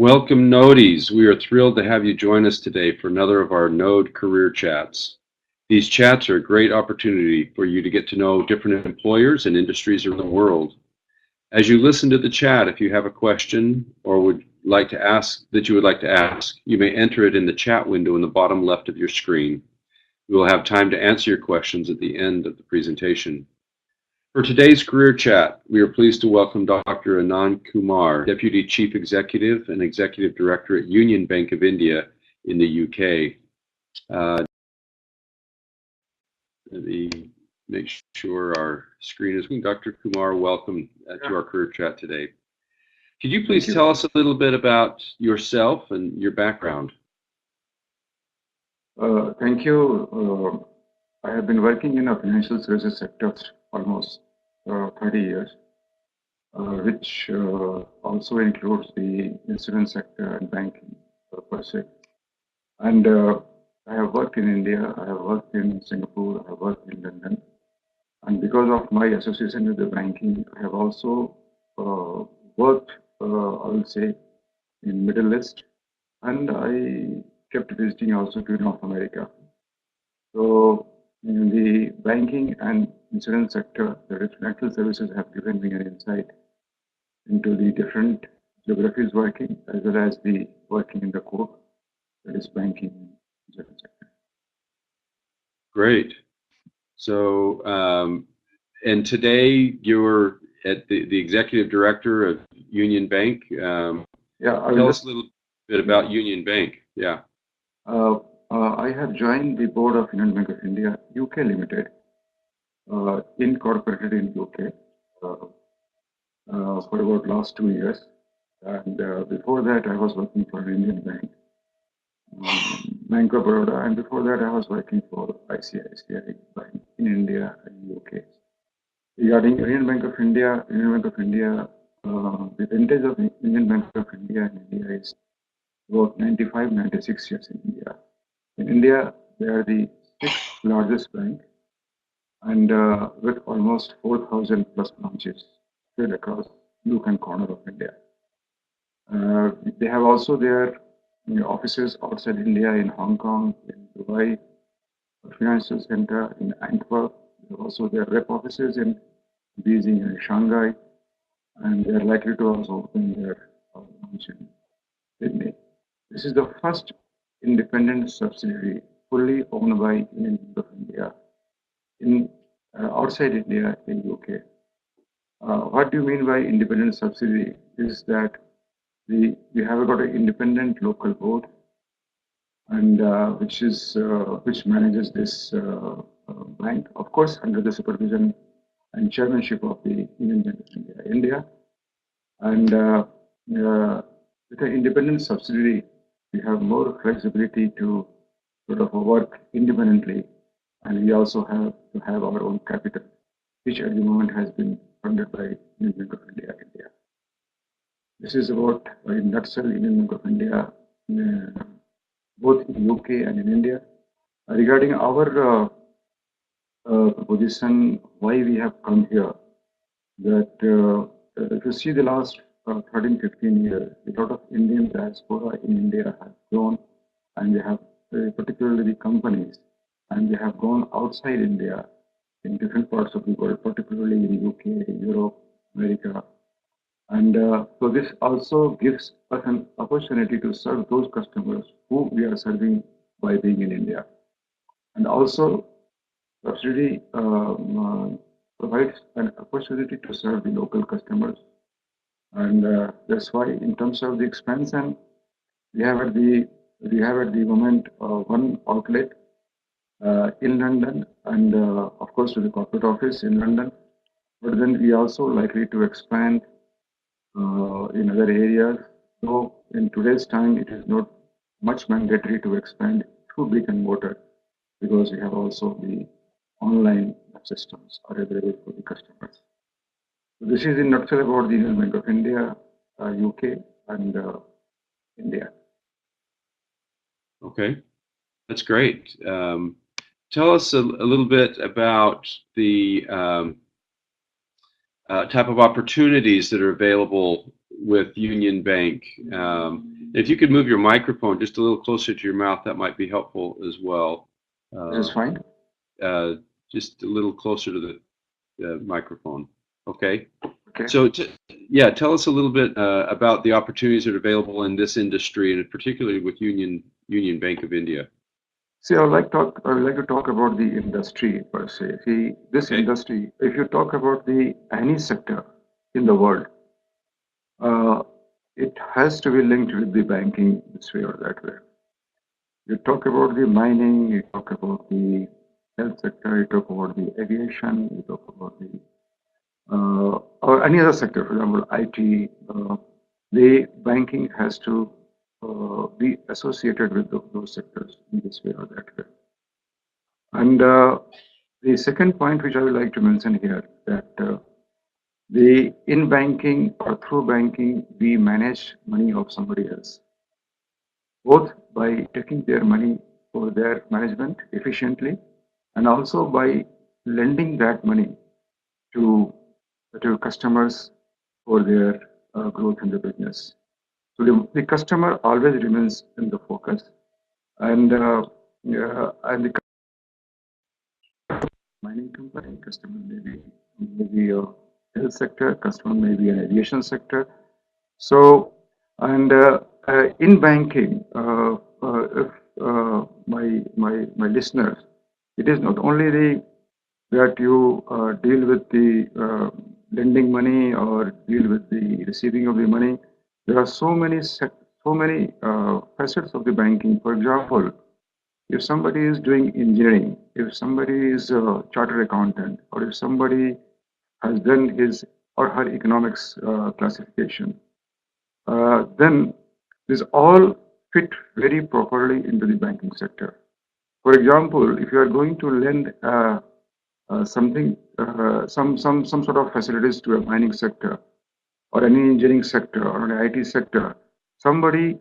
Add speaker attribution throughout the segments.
Speaker 1: Welcome, Knodies. We are thrilled to have you join us today for another of our Knod career chats. These chats are a great opportunity for you to get to know different employers and industries around the world. As you listen to the chat, if you have a question or would like to ask, you may enter it in the chat window in the bottom left of your screen. We will have time to answer your questions at the end of the presentation. For today's career chat, we are pleased to welcome Dr. Anand Kumar, Deputy Chief Executive and Executive Director at Union Bank of India in the UK. Let me make sure our screen is. Dr. Kumar, welcome to our career chat today. Could you please tell us a little bit about yourself and your background?
Speaker 2: Thank you. I have been working in the financial services sector almost 30 years, which also includes the insurance sector and banking per se. And I have worked in India, I have worked in Singapore, I have worked in London. And because of my association with the banking, I have also worked, I would say, in Middle East, and I kept visiting also to North America. So in the banking and insurance sector, the financial services have given me an insight into the different geographies working, as well as the working in the core, that is banking and insurance sector.
Speaker 1: Great. So, and today you're at the Executive Director of Union Bank. Tell us a little bit about Union Bank. Yeah.
Speaker 2: I have joined the board of Union Bank of India, UK Limited, incorporated in UK for about last 2 years. And before that, I was working for Indian Bank, Bank of Baroda, and before that, I was working for ICICI Bank in India and UK. Regarding Union Bank of India, the vintage of Union Bank of India in India is about 95, 96 years in India. In India, they are the 6th largest bank, and with almost 4,000 plus branches spread across nook and corner of India. They have also their offices outside India in Hong Kong, in Dubai, a financial center in Antwerp. They have also their rep offices in Beijing and Shanghai, and they are likely to also open their branch in Sydney. This is the first independent subsidiary fully owned by Union Bank of India in outside India in UK. What do you mean by independent subsidiary? Is that we have got an independent local board, and which manages this bank, of course, under the supervision and chairmanship of the Union Bank of India. And with an independent subsidiary, we have more flexibility to sort of work independently, and we also have to have our own capital, which at the moment has been funded by Union Bank of India. This is about, in a nutshell, Union Bank of India, both in UK and in India. Regarding our position, why we have come here, that if you see the last 13, 15 years, a lot of Indian diaspora in India have grown, and they have, particularly the companies, and they have gone outside India in different parts of the world, particularly in UK, Europe, America. And so this also gives us an opportunity to serve those customers who we are serving by being in India. And also, subsidiary provides an opportunity to serve the local customers. And that's why, in terms of the expansion, we have at the moment one outlet in London, and of course with the corporate office in London. But then we also likely to expand in other areas. So in today's time, it is not much mandatory to expand through brick and mortar, because we have also the online systems are available for the customers. So this is in nutshell about the Union Bank of India, UK, and India.
Speaker 1: Okay, that's great. Tell us a little bit about the type of opportunities that are available with Union Bank. If you could move your microphone just a little closer to your mouth, that might be helpful as well.
Speaker 2: This is fine.
Speaker 1: Just a little closer to the microphone. Okay.
Speaker 2: Okay.
Speaker 1: So, yeah, tell us a little bit about the opportunities that are available in this industry, and particularly with Union Bank of India.
Speaker 2: See, I would like to talk about the industry per se. See, this
Speaker 1: Okay.
Speaker 2: industry, if you talk about any sector in the world, it has to be linked with the banking this way or that way. You talk about the mining, you talk about the health sector, you talk about the aviation, you talk about the or any other sector, for example, IT. The banking has to be associated with those sectors in this way or that way. And the second point which I would like to mention here, that in banking or through banking, we manage money of somebody else, both by taking their money for their management efficiently, and also by lending that money to customers for their growth in the business. So the customer always remains in the focus, and the mining company, customer maybe a health sector, customer may be an aviation sector. So, and in banking, if my listeners, it is not only that you deal with the lending money or deal with the receiving of the money. There are so many facets of the banking. For example, if somebody is doing engineering, if somebody is a chartered accountant, or if somebody has done his or her economics classification, then this all fit very properly into the banking sector. For example, if you are going to lend some sort of facilities to a mining sector or any engineering sector or an IT sector, somebody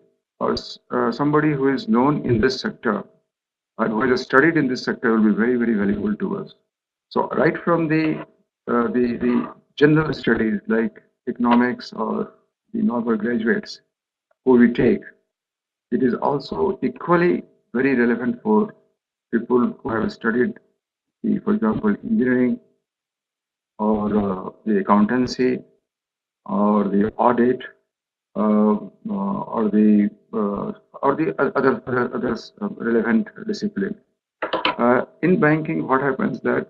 Speaker 2: somebody who is known in this sector and who has studied in this sector will be very, very valuable to us. So right from the general studies like economics or the normal graduates who we take, it is also equally very relevant for people who have studied for example, engineering or the accountancy or the audit or the other relevant discipline. In banking, what happens that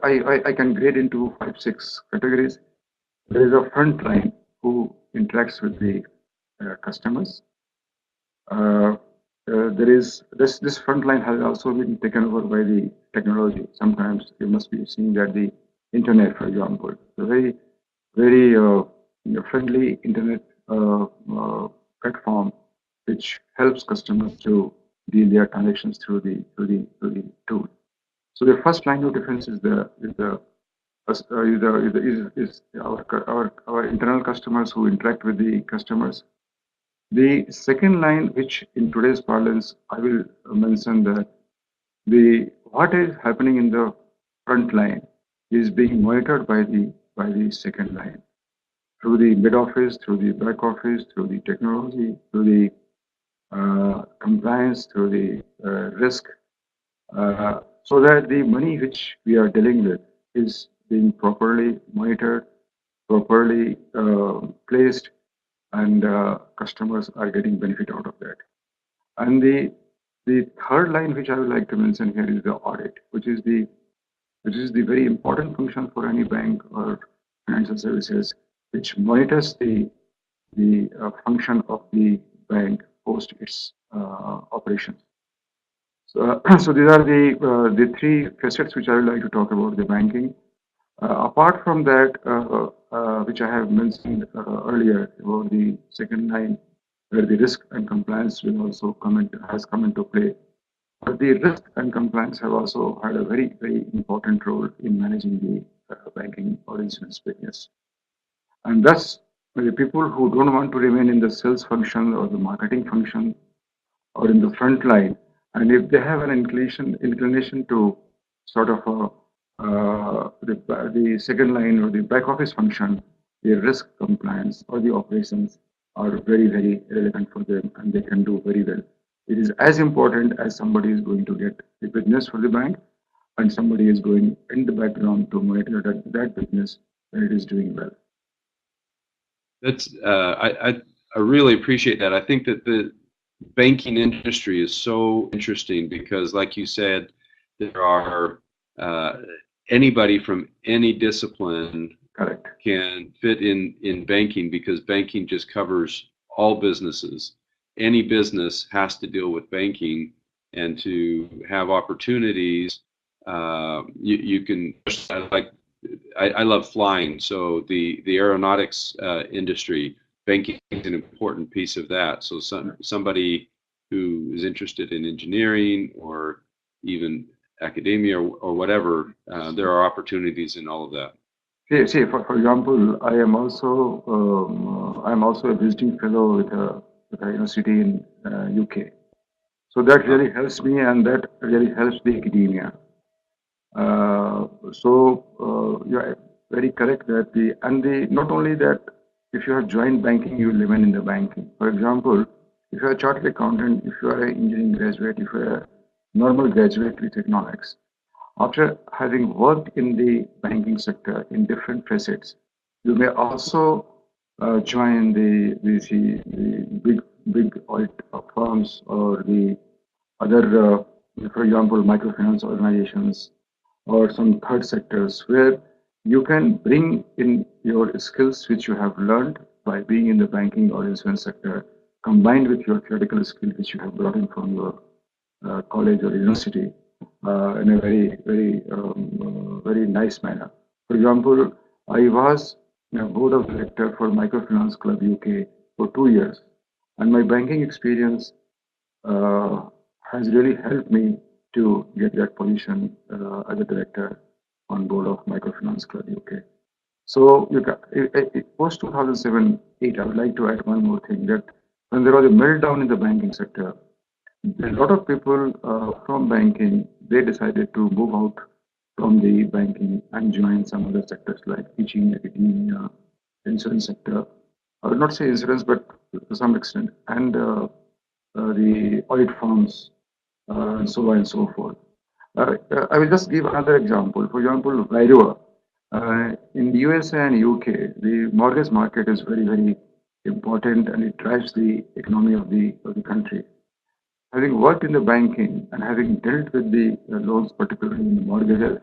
Speaker 2: I can grade into 5-6 categories. There is a front line who interacts with the customers. There is this front line has also been taken over by the technology. Sometimes you must be seeing that the internet, for example, a very friendly internet platform which helps customers to deal their transactions through the tool. So the first line of defense is our internal customers who interact with the customers. The second line, which in today's parlance, I will mention that what is happening in the front line is being monitored by the second line through the mid office, through the back office, through the technology, through the compliance, through the risk, so that the money which we are dealing with is being properly monitored, properly placed, and customers are getting benefit out of that. And the third line which I would like to mention here is the audit, which is the very important function for any bank or financial services, which monitors the function of the bank post its operations. So, so these are the three facets which I would like to talk about the banking. Apart from that, which I have mentioned earlier about the second line, where the risk and compliance will also has come into play. But the risk and compliance have also had a very, very important role in managing the banking or insurance business. And thus, the people who don't want to remain in the sales function or the marketing function or in the front line, and if they have an inclination to sort of the second line or the back office function, the risk compliance or the operations, are very, very relevant for them and they can do very well. It is as important as somebody is going to get the business for the bank and somebody is going in the background to monitor that business that it is doing well.
Speaker 1: That's I really appreciate that. I think that the banking industry is so interesting because, like you said, there are anybody from any discipline
Speaker 2: Correct.
Speaker 1: can fit in banking because banking just covers all businesses. Any business has to deal with banking, and to have opportunities, you can like I love flying, so the aeronautics industry, banking is an important piece of that. So somebody who is interested in engineering or even academia or whatever, there are opportunities in all of that.
Speaker 2: See, for example, I am also a visiting fellow with a university in UK. So that really helps me, and that really helps the academia. You are very correct that not only that, if you have joined banking, you will remain in the banking. For example, if you are a chartered accountant, if you are an engineering graduate, if you are a normal graduate with economics, after having worked in the banking sector in different facets, you may also join the big audit firms or the other, for example, microfinance organizations or some third sectors where you can bring in your skills which you have learned by being in the banking or insurance sector, combined with your theoretical skill which you have brought in from your college or university in a very nice manner. For example, I was a board of director for Microfinance Club UK for 2 years, and my banking experience has really helped me to get that position as a director on board of Microfinance Club UK. So post 2007-8, I would like to add one more thing, that when there was a meltdown in the banking sector, a lot of people from banking, they decided to move out from the banking and join some other sectors like teaching, academia, insurance sector. I would not say insurance, but to some extent, and the audit firms, and so on and so forth. I will just give another example. For example, Vairua. In the USA and UK, the mortgage market is very, very important and it drives the economy of the country. Having worked in the banking and having dealt with the loans, particularly in the mortgages,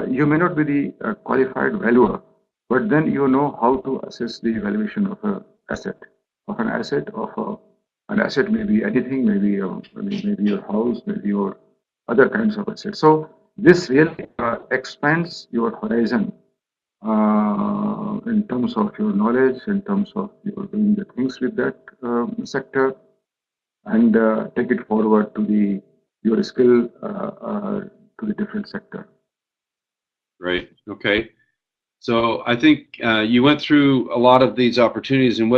Speaker 2: you may not be the qualified valuer, but then you know how to assess the valuation of an asset. An asset may be anything, maybe your house, maybe your other kinds of assets. So this really expands your horizon in terms of your knowledge, in terms of your doing the things with that sector, and take it forward to your skill to the different sector.
Speaker 1: Right. Okay. So I think you went through a lot of these opportunities, and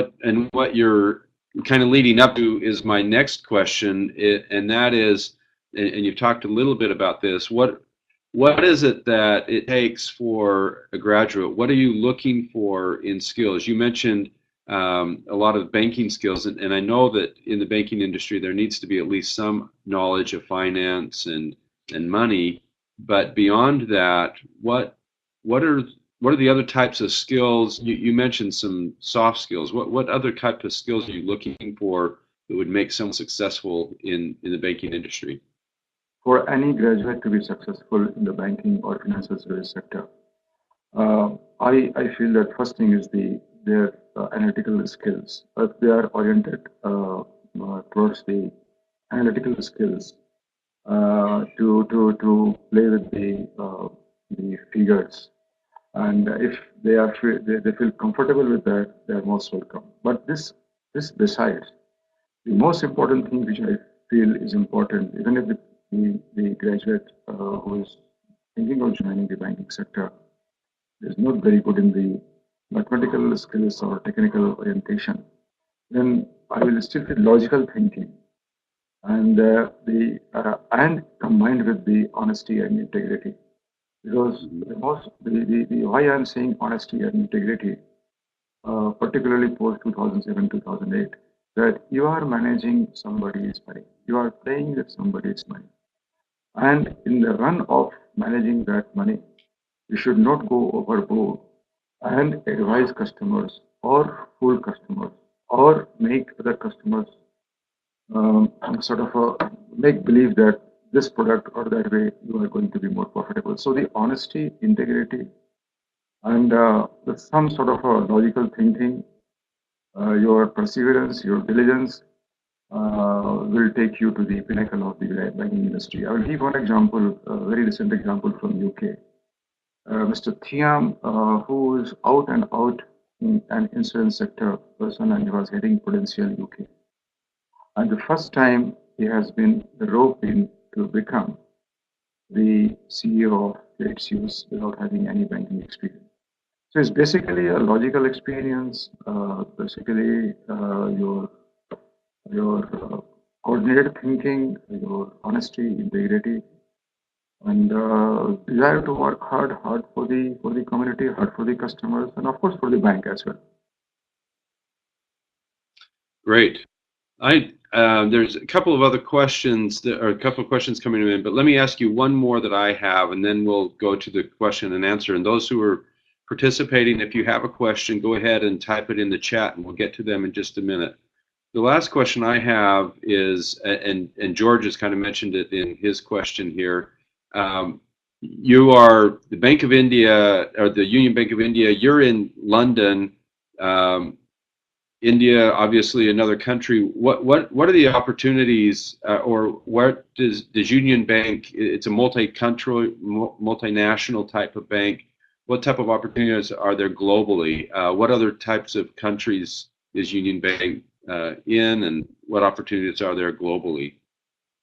Speaker 1: what you're kind of leading up to is my next question, and that is, and you've talked a little bit about this. What is it that it takes for a graduate? What are you looking for in skills? You mentioned a lot of banking skills, and I know that in the banking industry there needs to be at least some knowledge of finance and money. But beyond that, what are the other types of skills? You mentioned some soft skills. What other type of skills are you looking for that would make someone successful in the banking industry?
Speaker 2: For any graduate to be successful in the banking or financial service sector, I feel that first thing is their analytical skills. If they are oriented towards the analytical skills to play with the figures, and if they feel comfortable with that, they are most welcome. But this besides, the most important thing which I feel is important, even if the graduate who is thinking of joining the banking sector is not very good in the mathematical skills or technical orientation, then I will still feel logical thinking and and combined with the honesty and integrity. Because the why I'm saying honesty and integrity, particularly post 2007, 2008, that you are managing somebody's money. You are playing with somebody's money. And in the run of managing that money, you should not go overboard and advise customers or fool customers or make other customers sort of make believe that this product or that way you are going to be more profitable. So the honesty, integrity, and with some sort of logical thinking, your perseverance, your diligence will take you to the pinnacle of the banking industry. I will give one example, a very recent example from UK. Mr. Thiam, who is out and out in an insurance sector person, and he was heading Prudential UK. And the first time he has been roped in to become the CEO of Credit Suisse without having any banking experience. So it's basically a logical experience, basically your coordinated thinking, your honesty, integrity, and desire to work hard for the community, hard for the customers, and of course for the bank as well.
Speaker 1: Great. There's a couple of other questions coming in, but let me ask you one more that I have, and then we'll go to the question and answer. And those who are participating, if you have a question, go ahead and type it in the chat, and we'll get to them in just a minute. The last question I have is, and George has kind of mentioned it in his question here. You are the Bank of India, or the Union Bank of India. You're in London. India, obviously another country. What are the opportunities, or what does Union Bank? It's a multi-country, multinational type of bank. What type of opportunities are there globally? What other types of countries is Union Bank in, and what opportunities are there globally?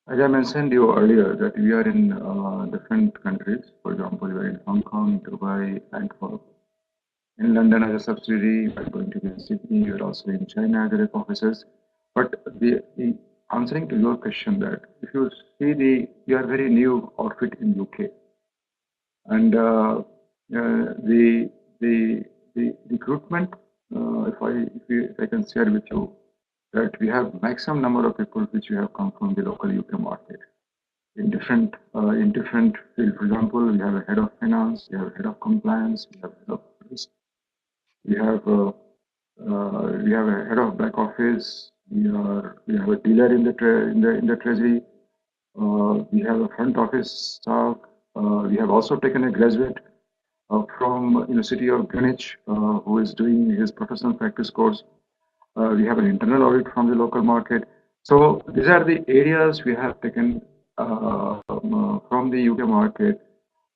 Speaker 2: As I mentioned you earlier, that we are in different countries. For example, we are in Hong Kong, Dubai, Bangkok. In London as a subsidiary, we are going to be in Sydney. We are also in China as rep offices. But the answering to your question, that if you see we are very new outfit in UK, and the recruitment, if I can share with you, that we have maximum number of people which we have come from the local UK market in different fields. For example, we have a head of finance, we have a head of compliance, we have a head of risk, we have a head of back office, we have a dealer in the treasury, we have a front office staff, we have also taken a graduate from University of Greenwich who is doing his professional practice course. We have an internal audit from the local market. So these are the areas we have taken from the UK market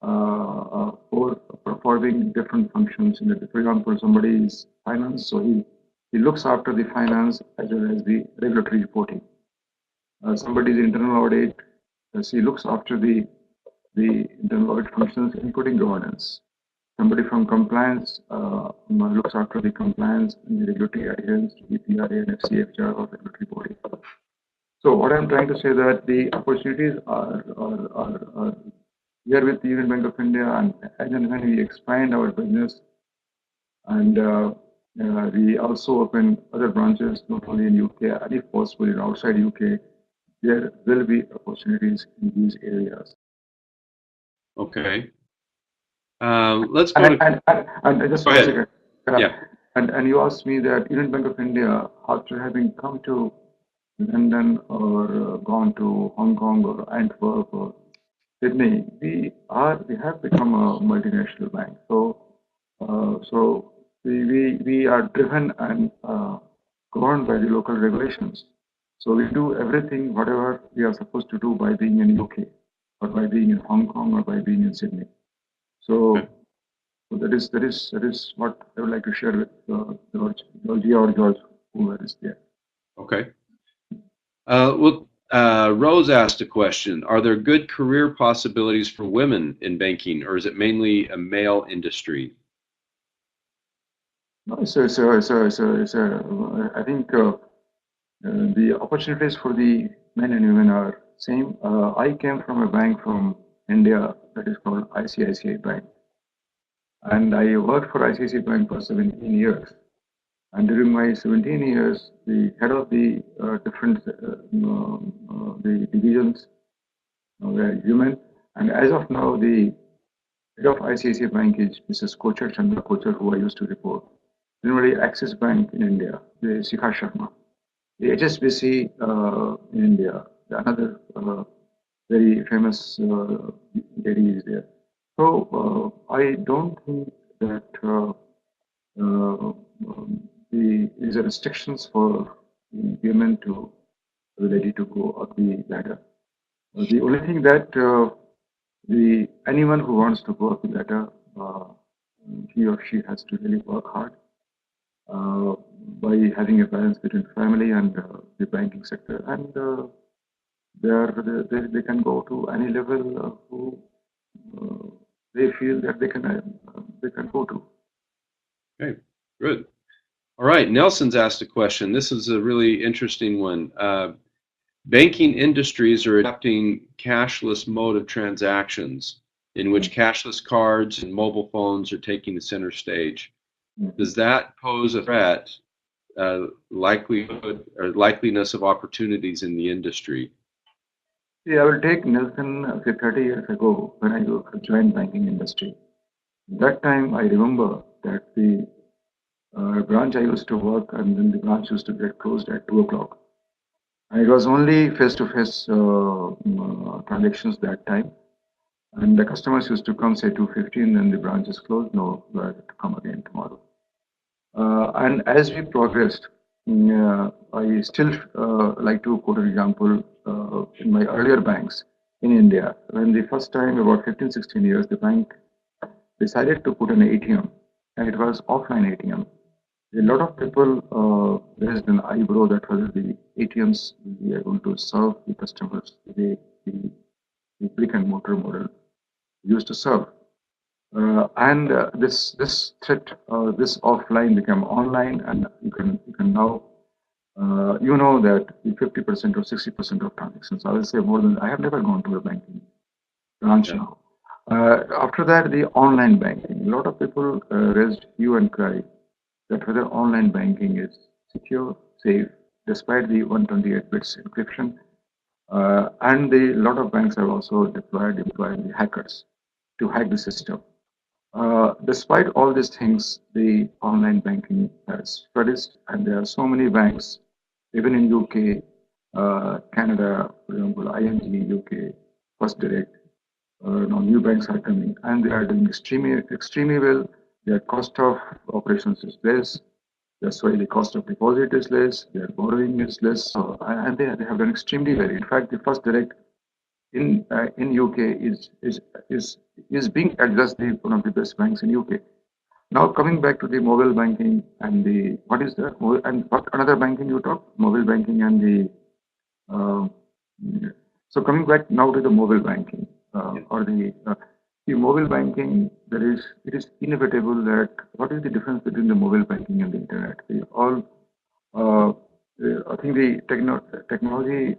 Speaker 2: for performing different functions. For example, somebody is finance, so he looks after the finance as well as the regulatory reporting. Somebody is internal audit, he looks after the internal audit functions, including governance. Somebody from compliance looks after the compliance and the regulatory adherence to the PRA and FCFR or regulatory body. So what I'm trying to say that the opportunities are here with the Union Bank of India, and as and when we expand our business, and we also open other branches not only in UK and if possible in outside UK, there will be opportunities in these areas.
Speaker 1: Okay. Let's go
Speaker 2: and just
Speaker 1: go
Speaker 2: one
Speaker 1: ahead.
Speaker 2: second.
Speaker 1: Yeah.
Speaker 2: And you asked me that Union Bank of India, after having come to London or gone to Hong Kong or Antwerp or Sydney, we have become a multinational bank. So we are driven and governed by the local regulations. So we do everything, whatever we are supposed to do, by being in UK or by being in Hong Kong or by being in Sydney. So that is what I would like to share with George or George, whoever is there.
Speaker 1: Okay. Rose asked a question. Are there good career possibilities for women in banking, or is it mainly a male industry?
Speaker 2: No, I think the opportunities for the men and women are same. I came from a bank from India that is called ICICI Bank, and I worked for ICICI Bank for 17 years. And during my 17 years, the head of the different the divisions were human. And as of now, the head of ICICI Bank is Mrs. Kochar Chandra Kochar, who I used to report. Similarly, Axis Bank in India, the Sikha Sharma. The HSBC in India, another very famous lady is there. So I don't think that there are restrictions for women to be ready to go up the ladder. The only thing that anyone who wants to go up the ladder, he or she has to really work hard by having a balance between family and the banking sector, and they can go to any level who they feel that they can go to.
Speaker 1: Okay, good. All right, Nelson's asked a question. This is a really interesting one. Banking industries are adopting cashless mode of transactions in which cashless cards and mobile phones are taking the center stage. Does that pose a threat, likelihood or likeliness of opportunities in the industry?
Speaker 2: See, I will take Nelson, say 30 years ago when I joined banking industry. That time I remember that the branch I used to work, and then the branch used to get closed at 2 o'clock. And it was only face-to-face transactions that time. And the customers used to come, say 2:15, then the branch is closed. No, you have to come again tomorrow. And as we progressed, I still like to quote an example in my earlier banks in India. When the first time, about 15, 16 years, the bank decided to put an ATM, and it was offline ATM. A lot of people raised an eyebrow that whether the ATMs will be able to serve the customers the brick and mortar model used to serve. And this threat, this offline became online, and you can now you know that 50% or 60% of transactions, I will say more than, I have never gone to a banking branch now. After that, the online banking. A lot of people raised hue and cry that whether online banking is secure, safe, despite the 128 bits encryption. And a lot of banks have also deployed the hackers to hack the system. Despite all these things, the online banking has flourished, and there are so many banks, even in UK, Canada, for example, ING, UK, First Direct. Now new banks are coming, and they are doing extremely well. Their cost of operations is less. That's why the cost of deposit is less. Their borrowing is less, and they have done extremely well. In fact, the First Direct in UK is being addressed as one of the best banks in UK. Now coming back to the mobile banking and the what is that? And what another banking you talk? Mobile banking and the so coming back now to the mobile banking or the mobile banking, it is inevitable that what is the difference between the mobile banking and the internet? They all I think the technology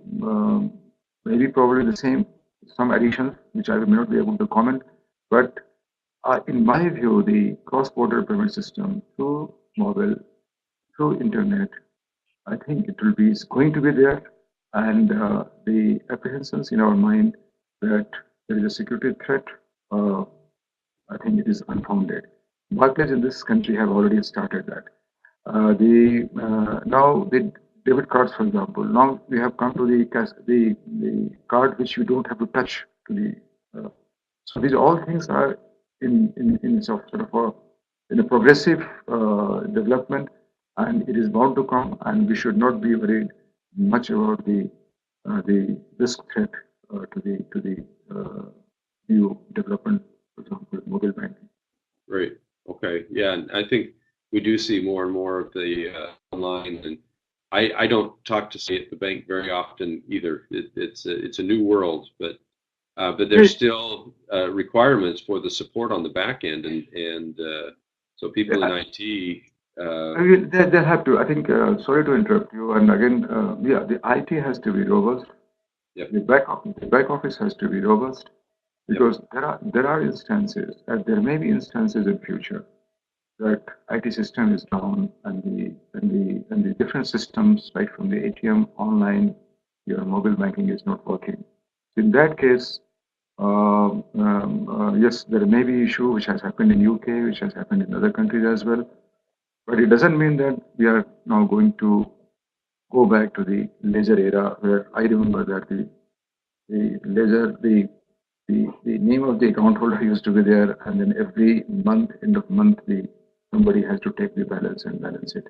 Speaker 2: maybe probably the same, some additions which I may not be able to comment, but in my view, the cross-border payment system through mobile, through internet, I think it will be going to be there, and the apprehensions in our mind that there is a security threat, I think it is unfounded. Barclays in this country have already started that. Now the debit cards, for example, now we have come to the card which you don't have to touch to the. So these all things are in sort of in a progressive development, and it is bound to come, and we should not be worried much about the risk threat to the new development, for example, mobile banking.
Speaker 1: Right. Okay. Yeah, and I think we do see more and more of the online, and I don't talk to say at the bank very often either. It's a new world, but there's still requirements for the support on the back end, and so people in IT.
Speaker 2: I mean, they have to. I think. Sorry to interrupt you. And again, the IT has to be robust.
Speaker 1: Yep.
Speaker 2: The back office has to be robust, because there are instances, and there may be instances in future that IT system is down and the different systems, right from the ATM, online, your mobile banking is not working. In that case, yes, there may be issue which has happened in UK, which has happened in other countries as well, but it doesn't mean that we are now going to go back to the laser era where I remember that the laser the name of the account holder used to be there, and then every month, end of month, the somebody has to take the balance and balance it.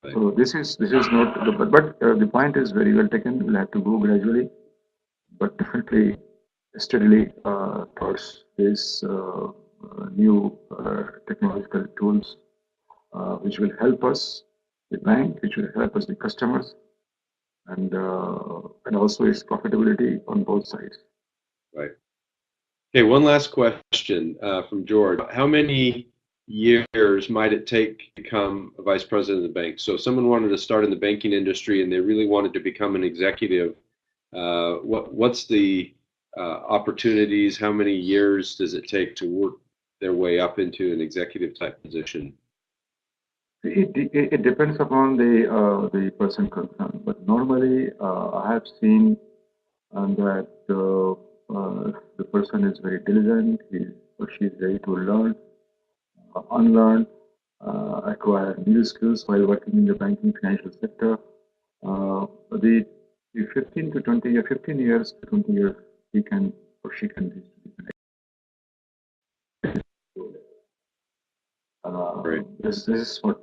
Speaker 1: Right.
Speaker 2: So this is not the, but the point is very well taken. We'll have to go gradually, but definitely steadily towards these new technological tools, which will help us, the bank, which will help us, the customers, and also its profitability on both sides.
Speaker 1: Right. Okay, one last question from George. How many years might it take to become a vice president of the bank? So if someone wanted to start in the banking industry and they really wanted to become an executive, what's the opportunities? How many years does it take to work their way up into an executive type position?
Speaker 2: It depends upon the person concerned, but normally I have seen that the person is very diligent, he or she is ready to learn, unlearn, acquire new skills while working in the banking financial sector. The 15 to 20 years, 15 years to 20 years, he can or she can reach. This is what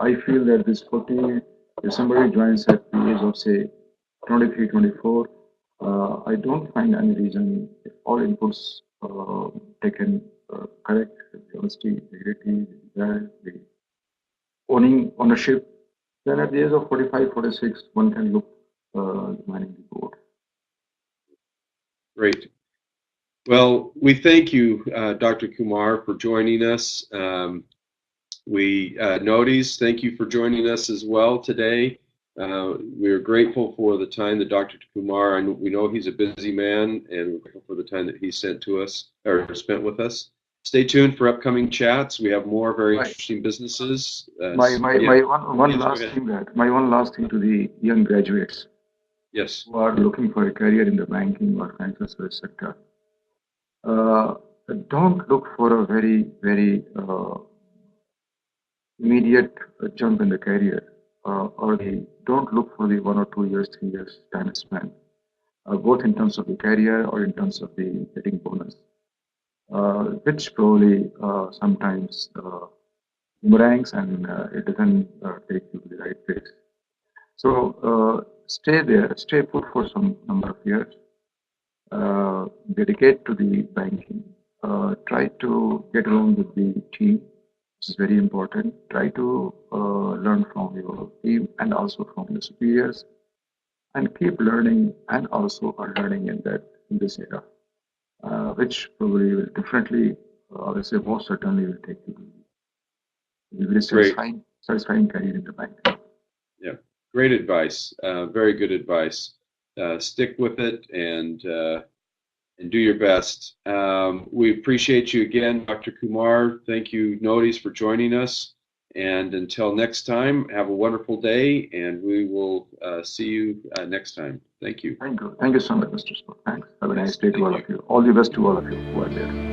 Speaker 2: I feel that this 40, if somebody joins at the age of say 23, 24, I don't find any reason if all inputs taken correct, the honesty, integrity, the ownership, then at the age of 45, 46, one can look joining the board.
Speaker 1: Great. Well, we thank you, Dr. Kumar, for joining us. Knōdis, thank you for joining us as well today. We are grateful for the time that Dr. Kumar, we know he's a busy man, and we're grateful for the time that he sent to us or spent with us. Stay tuned for upcoming chats. We have more very interesting businesses.
Speaker 2: My one last thing to the young graduates.
Speaker 1: Yes.
Speaker 2: Who are looking for a career in the banking or financial service sector. Don't look for a very immediate jump in the career, or don't look for the 1 or 2 years, 3 years time span, both in terms of the career or in terms of the getting bonus, which probably sometimes boomerangs and it doesn't take you to the right place. So stay there, stay put for some number of years, dedicate to the banking, try to get along with the team. This is very important. Try to learn from your team and also from your superiors, and keep learning and also learning in this era, which probably will definitely, I would say most certainly, will take you to a very satisfying career in the bank.
Speaker 1: Yeah, great advice. Very good advice. Stick with it and do your best. We appreciate you again, Dr. Kumar. Thank you, Knōdis, for joining us. And until next time, have a wonderful day, and we will see you next time. Thank you.
Speaker 2: Thank you. Thank you so much, Mr. Scott. Thanks. Have a nice day to all of you. All the best to all of you who are there.